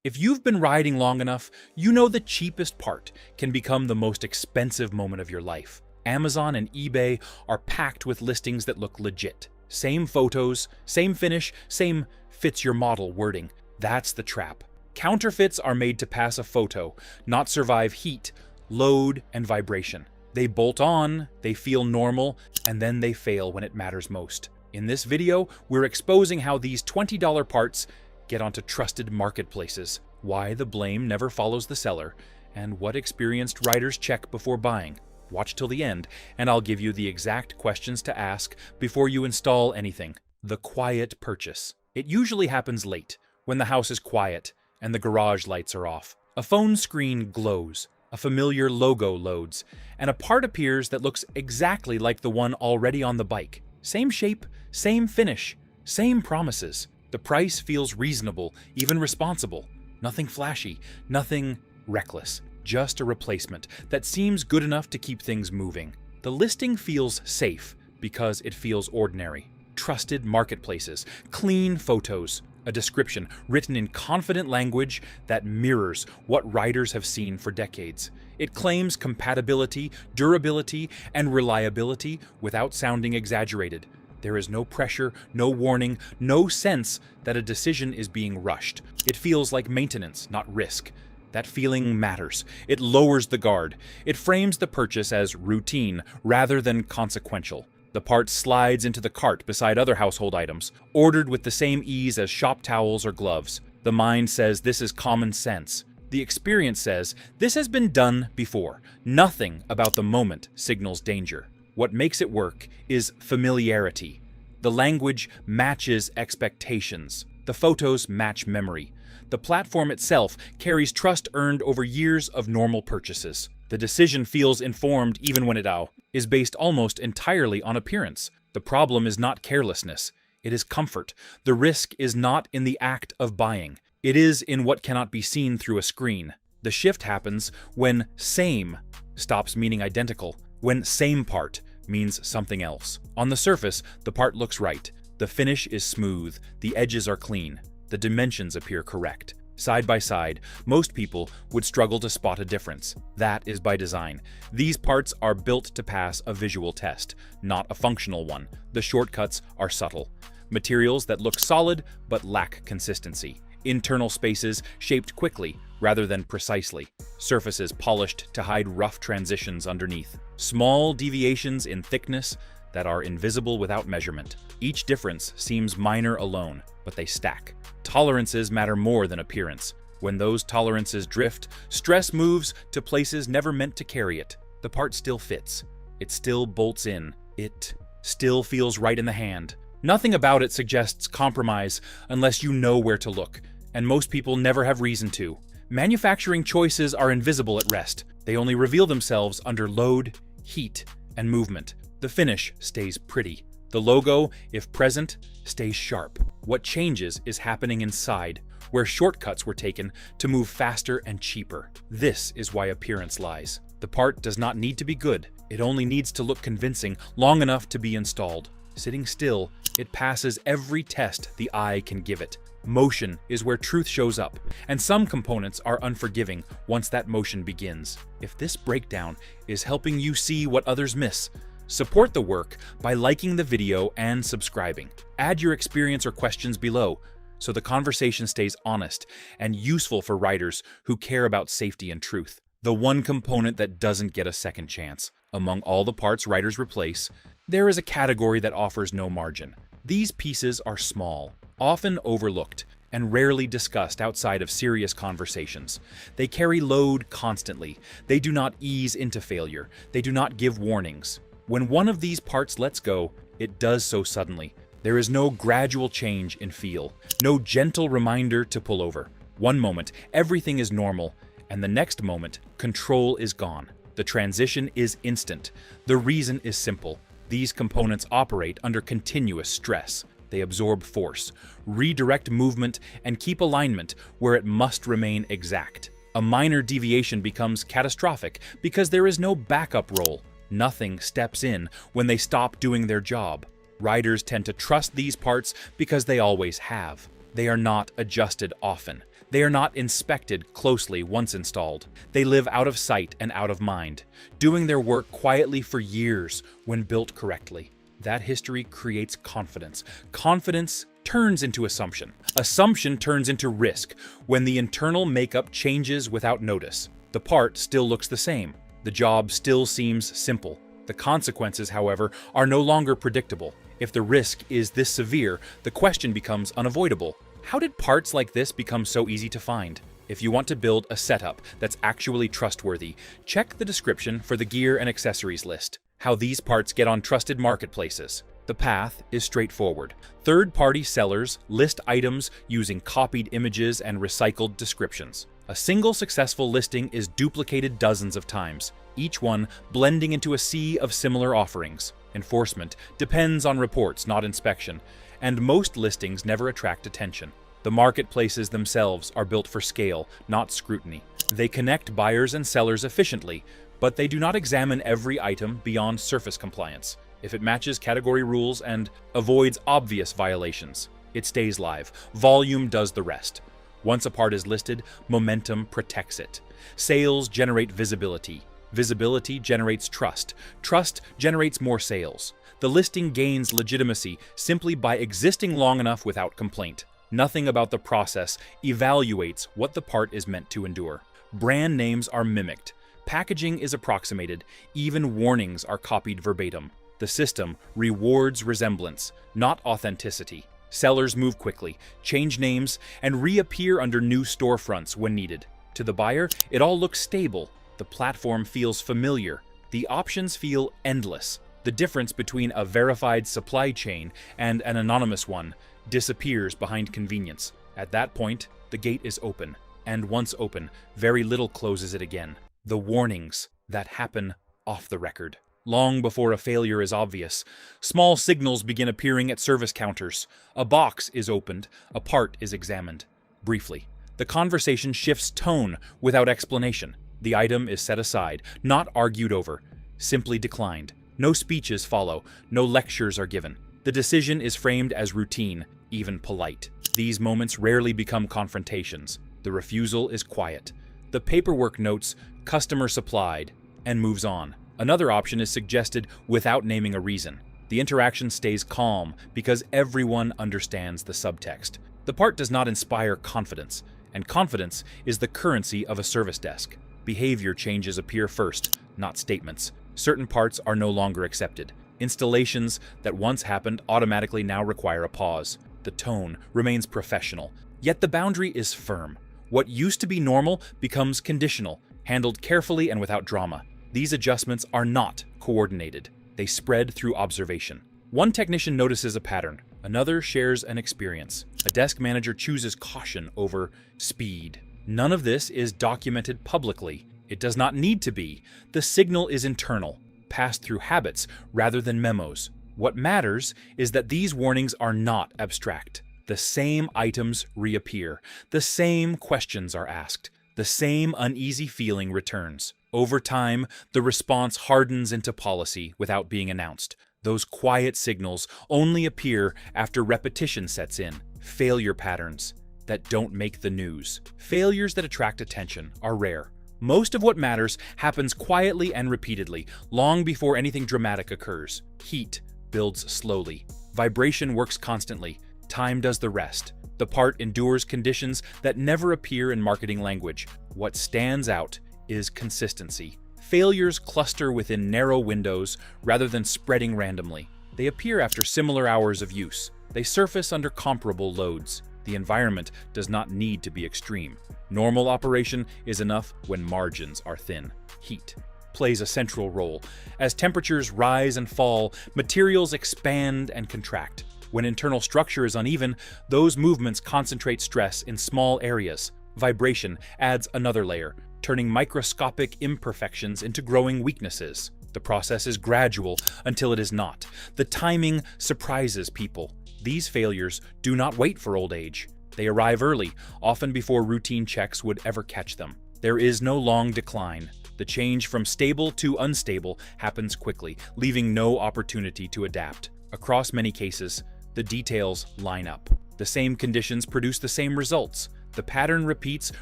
If you've been riding long enough, you know the cheapest part can become the most expensive moment of your life. Amazon and eBay are packed with listings that look legit. Same photos, same finish, same fits your model wording. That's the trap. Counterfeits are made to pass a photo, not survive heat, load, and vibration. They bolt on, they feel normal, and then they fail when it matters most. In this video, we're exposing how these $20 parts get onto trusted marketplaces, why the blame never follows the seller, and what experienced riders check before buying. Watch till the end, and I'll give you the exact questions to ask before you install anything. The quiet purchase. It usually happens late, when the house is quiet and the garage lights are off. A phone screen glows, a familiar logo loads, and a part appears that looks exactly like the one already on the bike. Same shape, same finish, same promises. The price feels reasonable, even responsible. Nothing flashy, nothing reckless. Just a replacement that seems good enough to keep things moving. The listing feels safe because it feels ordinary. Trusted marketplaces, clean photos, a description written in confident language that mirrors what riders have seen for decades. It claims compatibility, durability, and reliability without sounding exaggerated. There is no pressure, no warning, no sense that a decision is being rushed. It feels like maintenance, not risk. That feeling matters. It lowers the guard. It frames the purchase as routine rather than consequential. The part slides into the cart beside other household items, ordered with the same ease as shop towels or gloves. The mind says this is common sense. The experience says this has been done before. Nothing about the moment signals danger. What makes it work is familiarity. The language matches expectations. The photos match memory. The platform itself carries trust earned over years of normal purchases. The decision feels informed even when it is based almost entirely on appearance. The problem is not carelessness. It is comfort. The risk is not in the act of buying. It is in what cannot be seen through a screen. The shift happens when same stops meaning identical, when same part means something else. On the surface, the part looks right. The finish is smooth. The edges are clean. The dimensions appear correct. Side by side, most people would struggle to spot a difference. That is by design. These parts are built to pass a visual test, not a functional one. The shortcuts are subtle. Materials that look solid but lack consistency. Internal spaces shaped quickly rather than precisely. Surfaces polished to hide rough transitions underneath. Small deviations in thickness that are invisible without measurement. Each difference seems minor alone, but they stack. Tolerances matter more than appearance. When those tolerances drift, stress moves to places never meant to carry it. The part still fits. It still bolts in. It still feels right in the hand. Nothing about it suggests compromise unless you know where to look, and most people never have reason to. Manufacturing choices are invisible at rest. They only reveal themselves under load, heat, and movement. The finish stays pretty. The logo, if present, stays sharp. What changes is happening inside, where shortcuts were taken to move faster and cheaper. This is why appearance lies. The part does not need to be good. It only needs to look convincing long enough to be installed. Sitting still, it passes every test the eye can give it. Motion is where truth shows up, and some components are unforgiving once that motion begins. If this breakdown is helping you see what others miss, support the work by liking the video and subscribing. Add your experience or questions below so the conversation stays honest and useful for riders who care about safety and truth. The one component that doesn't get a second chance. Among all the parts riders replace, there is a category that offers no margin. These pieces are small, often overlooked, and rarely discussed outside of serious conversations. They carry load constantly. They do not ease into failure. They do not give warnings. When one of these parts lets go, it does so suddenly. There is no gradual change in feel, no gentle reminder to pull over. One moment, everything is normal, and the next moment, control is gone. The transition is instant. The reason is simple. These components operate under continuous stress. They absorb force, redirect movement, and keep alignment where it must remain exact. A minor deviation becomes catastrophic because there is no backup role. Nothing steps in when they stop doing their job. Riders tend to trust these parts because they always have. They are not adjusted often. They are not inspected closely once installed. They live out of sight and out of mind, doing their work quietly for years when built correctly. That history creates confidence. Confidence turns into assumption. Assumption turns into risk when the internal makeup changes without notice. The part still looks the same. The job still seems simple. The consequences, however, are no longer predictable. If the risk is this severe, the question becomes unavoidable. How did parts like this become so easy to find? If you want to build a setup that's actually trustworthy, check the description for the gear and accessories list. How these parts get on trusted marketplaces. The path is straightforward. Third-party sellers list items using copied images and recycled descriptions. A single successful listing is duplicated dozens of times, each one blending into a sea of similar offerings. Enforcement depends on reports, not inspection, and most listings never attract attention. The marketplaces themselves are built for scale, not scrutiny. They connect buyers and sellers efficiently, but they do not examine every item beyond surface compliance. If it matches category rules and avoids obvious violations, it stays live. Volume does the rest. Once a part is listed, momentum protects it. Sales generate visibility. Visibility generates trust. Trust generates more sales. The listing gains legitimacy simply by existing long enough without complaint. Nothing about the process evaluates what the part is meant to endure. Brand names are mimicked. Packaging is approximated. Even warnings are copied verbatim. The system rewards resemblance, not authenticity. Sellers move quickly, change names, and reappear under new storefronts when needed. To the buyer, it all looks stable. The platform feels familiar. The options feel endless. The difference between a verified supply chain and an anonymous one disappears behind convenience. At that point, the gate is open, and once open, very little closes it again. The warnings that happen off the record. Long before a failure is obvious, small signals begin appearing at service counters. A box is opened, a part is examined. Briefly, the conversation shifts tone without explanation. The item is set aside, not argued over, simply declined. No speeches follow, no lectures are given. The decision is framed as routine, even polite. These moments rarely become confrontations. The refusal is quiet. The paperwork notes "customer supplied" and moves on. Another option is suggested without naming a reason. The interaction stays calm because everyone understands the subtext. The part does not inspire confidence, and confidence is the currency of a service desk. Behavior changes appear first, not statements. Certain parts are no longer accepted. Installations that once happened automatically now require a pause. The tone remains professional, yet the boundary is firm. What used to be normal becomes conditional, handled carefully and without drama. These adjustments are not coordinated. They spread through observation. One technician notices a pattern. Another shares an experience. A desk manager chooses caution over speed. None of this is documented publicly. It does not need to be. The signal is internal, passed through habits rather than memos. What matters is that these warnings are not abstract. The same items reappear. The same questions are asked. The same uneasy feeling returns. Over time, the response hardens into policy without being announced. Those quiet signals only appear after repetition sets in. Failure patterns that don't make the news. Failures that attract attention are rare. Most of what matters happens quietly and repeatedly, long before anything dramatic occurs. Heat builds slowly. Vibration works constantly. Time does the rest. The part endures conditions that never appear in marketing language. What stands out is consistency. Failures cluster within narrow windows rather than spreading randomly. They appear after similar hours of use. They surface under comparable loads. The environment does not need to be extreme. Normal operation is enough when margins are thin. Heat plays a central role. As temperatures rise and fall, materials expand and contract. When internal structure is uneven, those movements concentrate stress in small areas. Vibration adds another layer, turning microscopic imperfections into growing weaknesses. The process is gradual until it is not. The timing surprises people. These failures do not wait for old age. They arrive early, often before routine checks would ever catch them. There is no long decline. The change from stable to unstable happens quickly, leaving no opportunity to adapt. Across many cases, the details line up. The same conditions produce the same results. The pattern repeats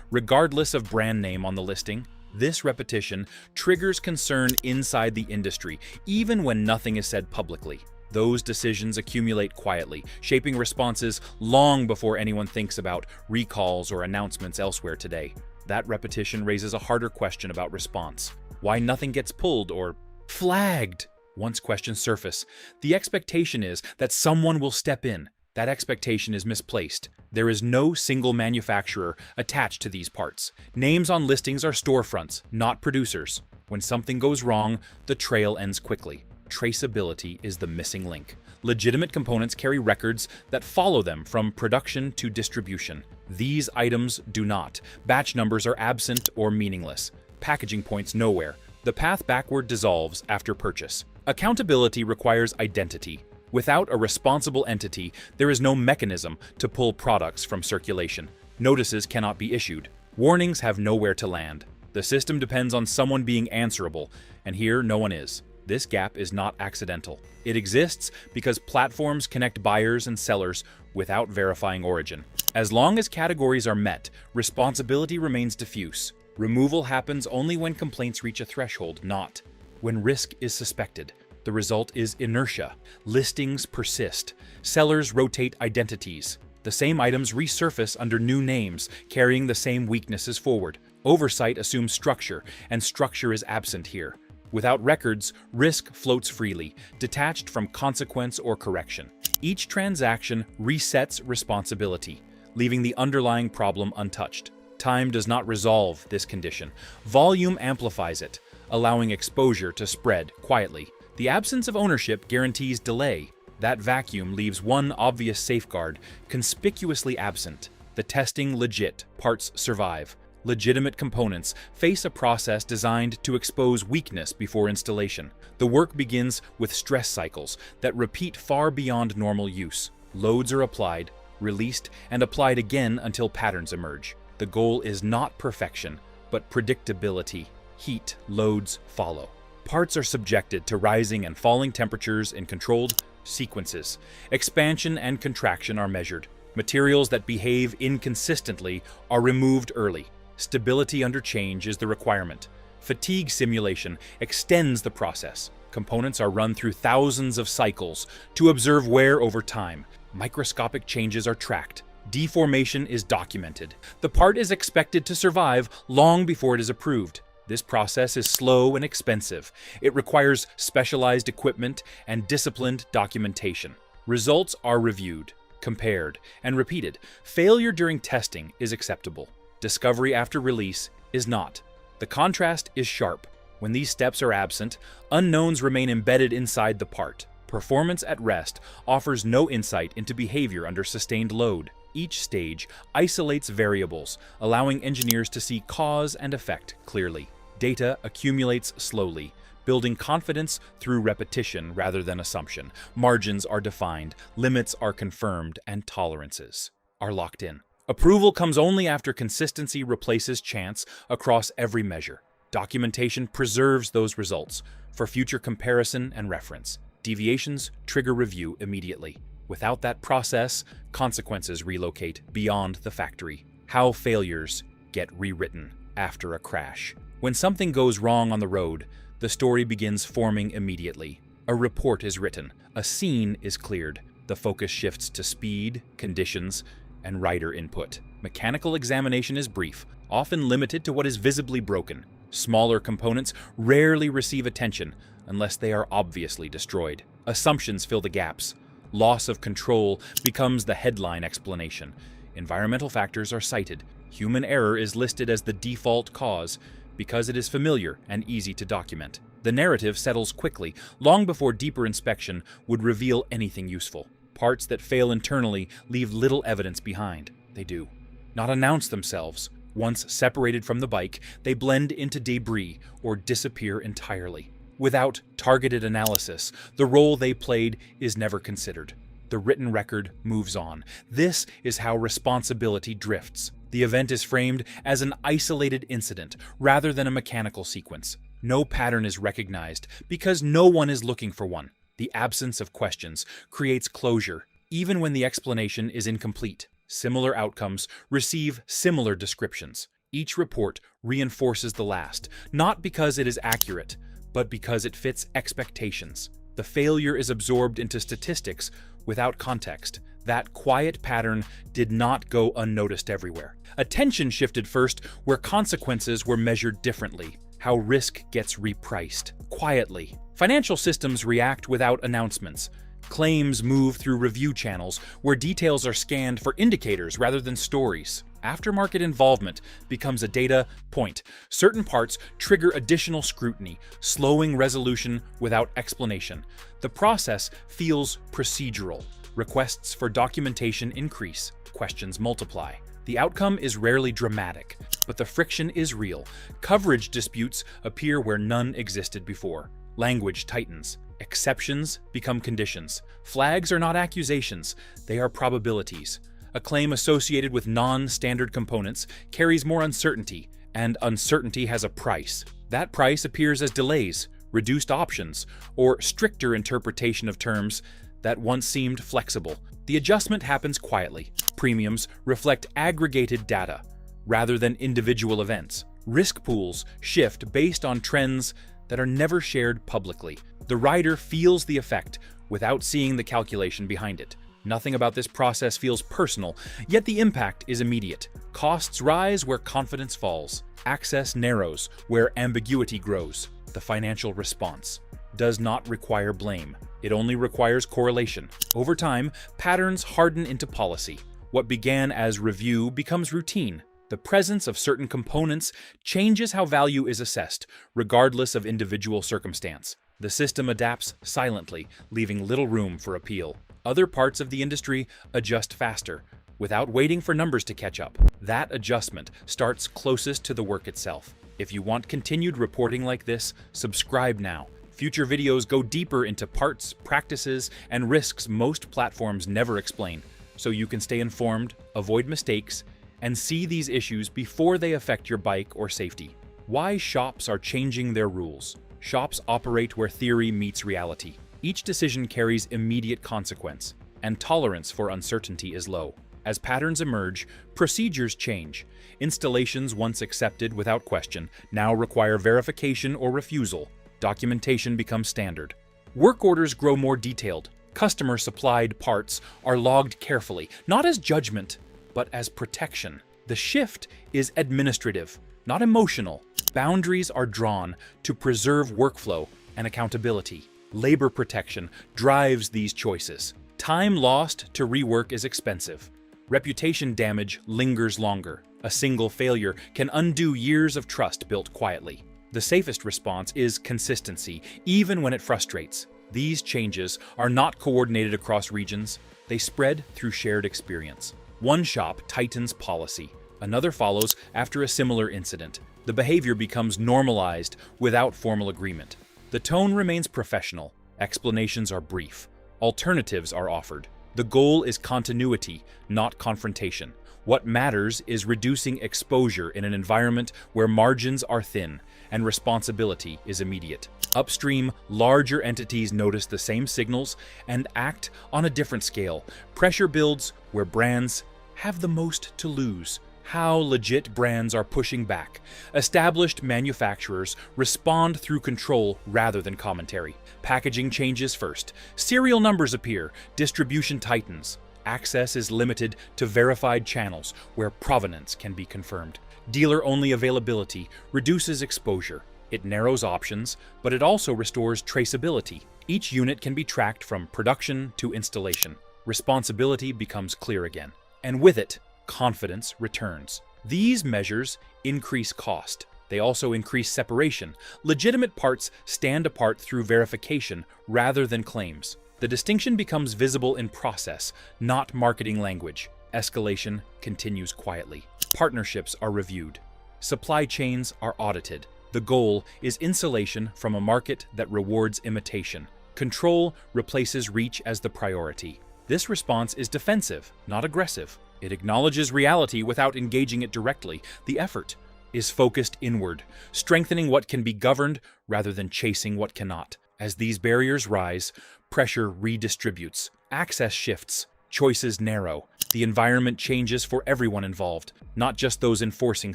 regardless of brand name on the listing. This repetition triggers concern inside the industry, even when nothing is said publicly. Those decisions accumulate quietly, shaping responses long before anyone thinks about recalls or announcements elsewhere today. That repetition raises a harder question about response. Why nothing gets pulled or flagged? Once questions surface, the expectation is that someone will step in. That expectation is misplaced. There is no single manufacturer attached to these parts. Names on listings are storefronts, not producers. When something goes wrong, the trail ends quickly. Traceability is the missing link. Legitimate components carry records that follow them from production to distribution. These items do not. Batch numbers are absent or meaningless. Packaging points nowhere. The path backward dissolves after purchase. Accountability requires identity. Without a responsible entity, there is no mechanism to pull products from circulation. Notices cannot be issued. Warnings have nowhere to land. The system depends on someone being answerable, and here no one is. This gap is not accidental. It exists because platforms connect buyers and sellers without verifying origin. As long as categories are met, responsibility remains diffuse. Removal happens only when complaints reach a threshold, not when risk is suspected. The result is inertia. Listings persist. Sellers rotate identities. The same items resurface under new names, carrying the same weaknesses forward. Oversight assumes structure, and structure is absent here. Without records, risk floats freely, detached from consequence or correction. Each transaction resets responsibility, leaving the underlying problem untouched. Time does not resolve this condition. Volume amplifies it, allowing exposure to spread quietly. The absence of ownership guarantees delay. That vacuum leaves one obvious safeguard conspicuously absent. The testing legit, parts survive. Legitimate components face a process designed to expose weakness before installation. The work begins with stress cycles that repeat far beyond normal use. Loads are applied, released, and applied again until patterns emerge. The goal is not perfection, but predictability. Heat loads follow. Parts are subjected to rising and falling temperatures in controlled sequences. Expansion and contraction are measured. Materials that behave inconsistently are removed early. Stability under change is the requirement. Fatigue simulation extends the process. Components are run through thousands of cycles to observe wear over time. Microscopic changes are tracked. Deformation is documented. The part is expected to survive long before it is approved. This process is slow and expensive. It requires specialized equipment and disciplined documentation. Results are reviewed, compared, and repeated. Failure during testing is acceptable. Discovery after release is not. The contrast is sharp. When these steps are absent, unknowns remain embedded inside the part. Performance at rest offers no insight into behavior under sustained load. Each stage isolates variables, allowing engineers to see cause and effect clearly. Data accumulates slowly, building confidence through repetition rather than assumption. Margins are defined, limits are confirmed, and tolerances are locked in. Approval comes only after consistency replaces chance across every measure. Documentation preserves those results for future comparison and reference. Deviations trigger review immediately. Without that process, consequences relocate beyond the factory. How failures get rewritten after a crash. When something goes wrong on the road, the story begins forming immediately. A report is written, a scene is cleared. The focus shifts to speed, conditions, and rider input. Mechanical examination is brief, often limited to what is visibly broken. Smaller components rarely receive attention unless they are obviously destroyed. Assumptions fill the gaps. Loss of control becomes the headline explanation. Environmental factors are cited. Human error is listed as the default cause because it is familiar and easy to document. The narrative settles quickly, long before deeper inspection would reveal anything useful. Parts that fail internally leave little evidence behind. They do not announce themselves. Once separated from the bike, they blend into debris or disappear entirely. Without targeted analysis, the role they played is never considered. The written record moves on. This is how responsibility drifts. The event is framed as an isolated incident rather than a mechanical sequence. No pattern is recognized because no one is looking for one. The absence of questions creates closure, even when the explanation is incomplete. Similar outcomes receive similar descriptions. Each report reinforces the last, not because it is accurate, but because it fits expectations. The failure is absorbed into statistics without context. That quiet pattern did not go unnoticed everywhere. Attention shifted first where consequences were measured differently, how risk gets repriced, quietly. Financial systems react without announcements. Claims move through review channels where details are scanned for indicators rather than stories. Aftermarket involvement becomes a data point. Certain parts trigger additional scrutiny, slowing resolution without explanation. The process feels procedural. Requests for documentation increase, questions multiply. The outcome is rarely dramatic, but the friction is real. Coverage disputes appear where none existed before. Language tightens. Exceptions become conditions. Flags are not accusations, they are probabilities. A claim associated with non-standard components carries more uncertainty, and uncertainty has a price. That price appears as delays, reduced options, or stricter interpretation of terms that once seemed flexible. The adjustment happens quietly. Premiums reflect aggregated data rather than individual events. Risk pools shift based on trends that are never shared publicly. The rider feels the effect without seeing the calculation behind it. Nothing about this process feels personal, yet the impact is immediate. Costs rise where confidence falls. Access narrows where ambiguity grows. The financial response does not require blame. It only requires correlation. Over time, patterns harden into policy. What began as review becomes routine. The presence of certain components changes how value is assessed, regardless of individual circumstance. The system adapts silently, leaving little room for appeal. Other parts of the industry adjust faster, without waiting for numbers to catch up. That adjustment starts closest to the work itself. If you want continued reporting like this, subscribe now. Future videos go deeper into parts, practices, and risks most platforms never explain, so you can stay informed, avoid mistakes, and see these issues before they affect your bike or safety. Why shops are changing their rules. Shops operate where theory meets reality. Each decision carries immediate consequence, and tolerance for uncertainty is low. As patterns emerge, procedures change. Installations once accepted without question now require verification or refusal. Documentation becomes standard. Work orders grow more detailed. Customer-supplied parts are logged carefully, not as judgment, but as protection. The shift is administrative, not emotional. Boundaries are drawn to preserve workflow and accountability. Labor protection drives these choices. Time lost to rework is expensive. Reputation damage lingers longer. A single failure can undo years of trust built quietly. The safest response is consistency, even when it frustrates. These changes are not coordinated across regions. They spread through shared experience. One shop tightens policy. Another follows after a similar incident. The behavior becomes normalized without formal agreement. The tone remains professional. Explanations are brief. Alternatives are offered. The goal is continuity, not confrontation. What matters is reducing exposure in an environment where margins are thin and responsibility is immediate. Upstream, larger entities notice the same signals and act on a different scale. Pressure builds where brands have the most to lose. How legit brands are pushing back. Established manufacturers respond through control rather than commentary. Packaging changes first. Serial numbers appear. Distribution tightens. Access is limited to verified channels where provenance can be confirmed. Dealer-only availability reduces exposure. It narrows options, but it also restores traceability. Each unit can be tracked from production to installation. Responsibility becomes clear again. And with it, confidence returns. These measures increase cost. They also increase separation. Legitimate parts stand apart through verification rather than claims. The distinction becomes visible in process, not marketing language. Escalation continues quietly. Partnerships are reviewed. Supply chains are audited. The goal is insulation from a market that rewards imitation. Control replaces reach as the priority. This response is defensive, not aggressive. It acknowledges reality without engaging it directly. The effort is focused inward, strengthening what can be governed rather than chasing what cannot. As these barriers rise, pressure redistributes. Access shifts. choices narrow. The environment changes for everyone involved, not just those enforcing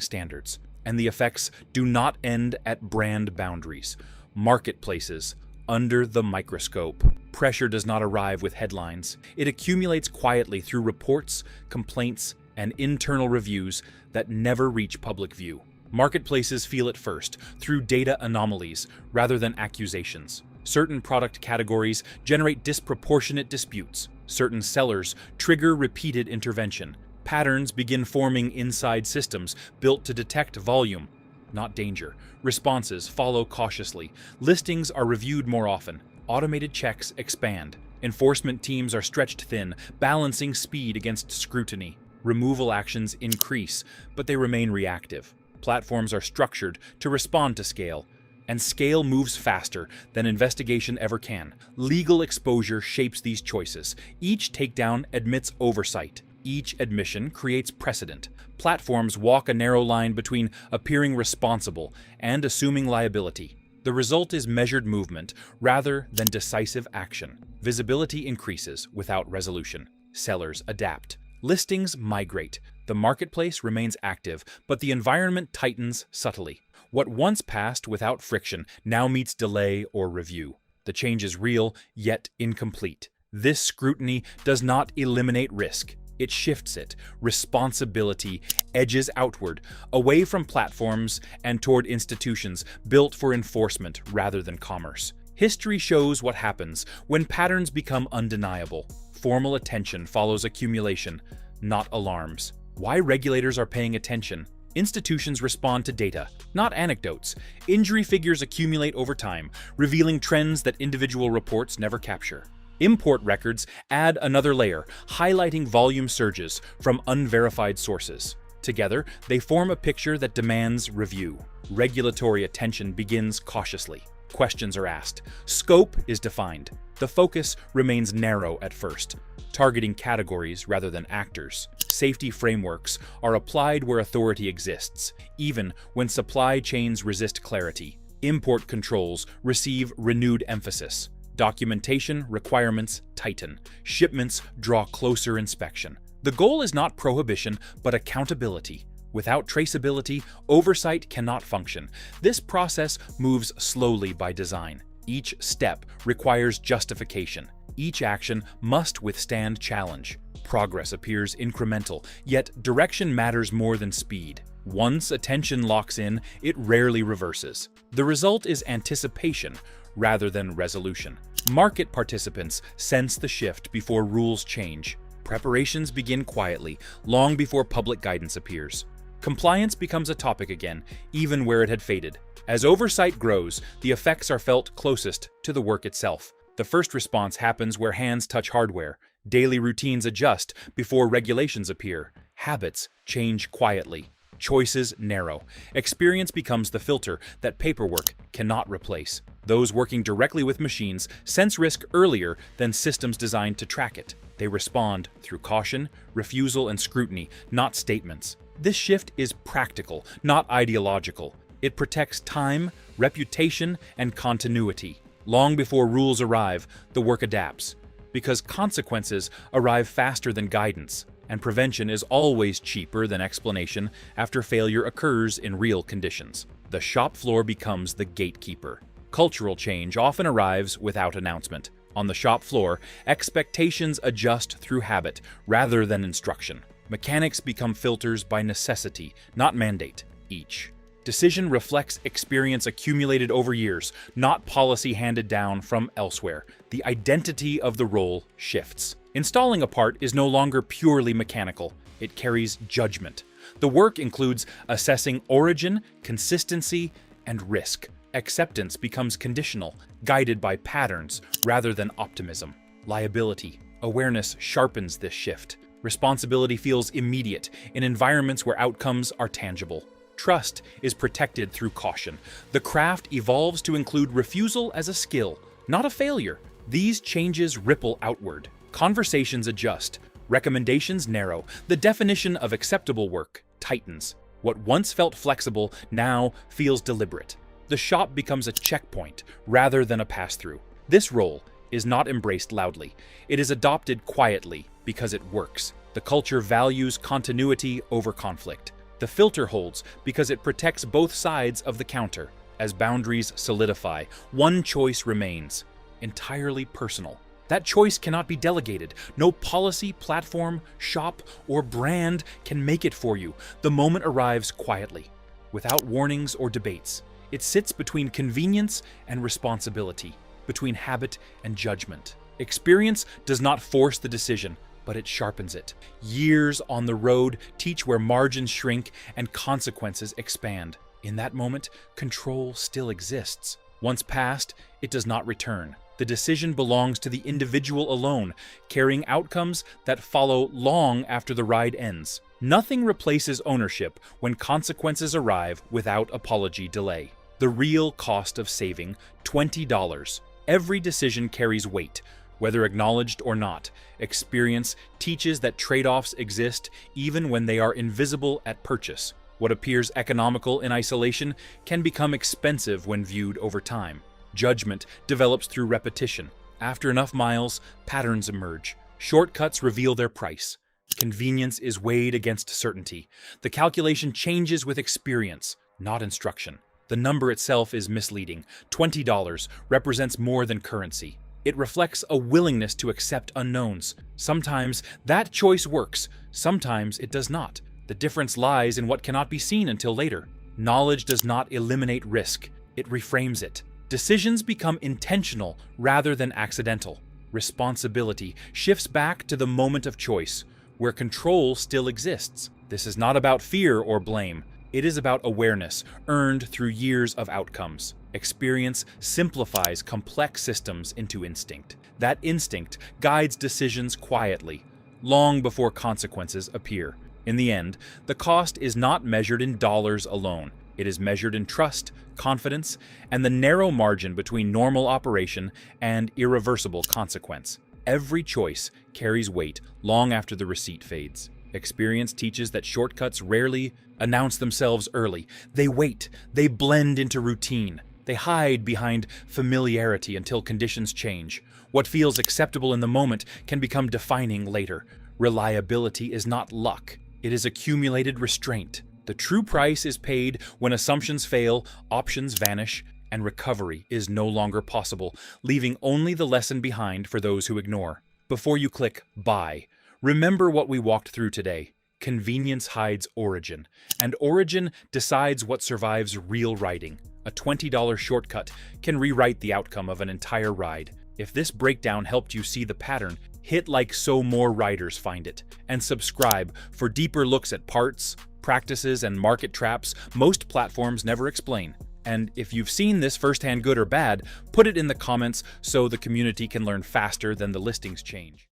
standards. And the effects do not end at brand boundaries. Marketplaces, under the microscope. Pressure does not arrive with headlines. It accumulates quietly through reports, complaints, and internal reviews that never reach public view. Marketplaces feel it first, through data anomalies rather than accusations. Certain product categories generate disproportionate disputes. Certain sellers trigger repeated intervention. Patterns begin forming inside systems built to detect volume, not danger. Responses follow cautiously. Listings are reviewed more often. Automated checks expand. Enforcement teams are stretched thin, balancing speed against scrutiny. Removal actions increase, but they remain reactive. Platforms are structured to respond to scale, and scale moves faster than investigation ever can. Legal exposure shapes these choices. Each takedown admits oversight. Each admission creates precedent. Platforms walk a narrow line between appearing responsible and assuming liability. The result is measured movement rather than decisive action. Visibility increases without resolution. Sellers adapt. Listings migrate. The marketplace remains active, but the environment tightens subtly. What once passed without friction now meets delay or review. The change is real, yet incomplete. This scrutiny does not eliminate risk. It shifts it. Responsibility edges outward, away from platforms and toward institutions built for enforcement rather than commerce. History shows what happens when patterns become undeniable. Formal attention follows accumulation, not alarms. Why regulators are paying attention? Institutions respond to data, not anecdotes. Injury figures accumulate over time, revealing trends that individual reports never capture. Import records add another layer, highlighting volume surges from unverified sources. Together, they form a picture that demands review. Regulatory attention begins cautiously. Questions are asked. Scope is defined. The focus remains narrow at first, targeting categories rather than actors. Safety frameworks are applied where authority exists, even when supply chains resist clarity. Import controls receive renewed emphasis. Documentation requirements tighten. Shipments draw closer inspection. The goal is not prohibition, but accountability. Without traceability, oversight cannot function. This process moves slowly by design. Each step requires justification. Each action must withstand challenge. Progress appears incremental, yet direction matters more than speed. Once attention locks in, it rarely reverses. The result is anticipation rather than resolution. Market participants sense the shift before rules change. Preparations begin quietly, long before public guidance appears. Compliance becomes a topic again, even where it had faded. As oversight grows, the effects are felt closest to the work itself. The first response happens where hands touch hardware. Daily routines adjust before regulations appear. Habits change quietly. Choices narrow. Experience becomes the filter that paperwork cannot replace. Those working directly with machines sense risk earlier than systems designed to track it. They respond through caution, refusal, and scrutiny, not statements. This shift is practical, not ideological. It protects time, reputation, and continuity. Long before rules arrive, the work adapts. Because consequences arrive faster than guidance, and prevention is always cheaper than explanation after failure occurs in real conditions. The shop floor becomes the gatekeeper. Cultural change often arrives without announcement. On the shop floor, expectations adjust through habit rather than instruction. Mechanics become filters by necessity, not mandate. Each decision reflects experience accumulated over years, not policy handed down from elsewhere. The identity of the role shifts. Installing a part is no longer purely mechanical. It carries judgment. The work includes assessing origin, consistency, and risk. Acceptance becomes conditional, guided by patterns rather than optimism. Liability. Awareness sharpens this shift. Responsibility feels immediate in environments where outcomes are tangible. Trust is protected through caution. The craft evolves to include refusal as a skill, not a failure. These changes ripple outward. Conversations adjust. Recommendations narrow. The definition of acceptable work tightens. What once felt flexible now feels deliberate. The shop becomes a checkpoint rather than a pass-through. This role is not embraced loudly. It is adopted quietly because it works. The culture values continuity over conflict. The filter holds because it protects both sides of the counter. As boundaries solidify, one choice remains, entirely personal. That choice cannot be delegated. No policy, platform, shop, or brand can make it for you. The moment arrives quietly, without warnings or debates. It sits between convenience and responsibility, between habit and judgment. Experience does not force the decision, but it sharpens it. Years on the road teach where margins shrink and consequences expand. In that moment, control still exists. Once passed, it does not return. The decision belongs to the individual alone, carrying outcomes that follow long after the ride ends. Nothing replaces ownership when consequences arrive without apology delay. The real cost of saving, $20. Every decision carries weight, whether acknowledged or not. Experience teaches that trade-offs exist even when they are invisible at purchase. What appears economical in isolation can become expensive when viewed over time. Judgment develops through repetition. After enough miles, patterns emerge. Shortcuts reveal their price. Convenience is weighed against certainty. The calculation changes with experience, not instruction. The number itself is misleading. $20 represents more than currency. It reflects a willingness to accept unknowns. Sometimes that choice works, sometimes it does not. The difference lies in what cannot be seen until later. Knowledge does not eliminate risk, it reframes it. Decisions become intentional rather than accidental. Responsibility shifts back to the moment of choice, where control still exists. This is not about fear or blame. It is about awareness, earned through years of outcomes. Experience simplifies complex systems into instinct. That instinct guides decisions quietly, long before consequences appear. In the end, the cost is not measured in dollars alone. It is measured in trust, confidence, and the narrow margin between normal operation and irreversible consequence. Every choice carries weight long after the receipt fades. Experience teaches that shortcuts rarely announce themselves early. They wait, they blend into routine. They hide behind familiarity until conditions change. What feels acceptable in the moment can become defining later. Reliability is not luck. It is accumulated restraint. The true price is paid when assumptions fail, options vanish, and recovery is no longer possible, leaving only the lesson behind for those who ignore. Before you click buy, remember what we walked through today. Convenience hides origin, and origin decides what survives real writing. A $20 shortcut can rewrite the outcome of an entire ride. If this breakdown helped you see the pattern, hit like so more riders find it, and subscribe for deeper looks at parts, practices, and market traps most platforms never explain. And if you've seen this firsthand, good or bad, put it in the comments so the community can learn faster than the listings change.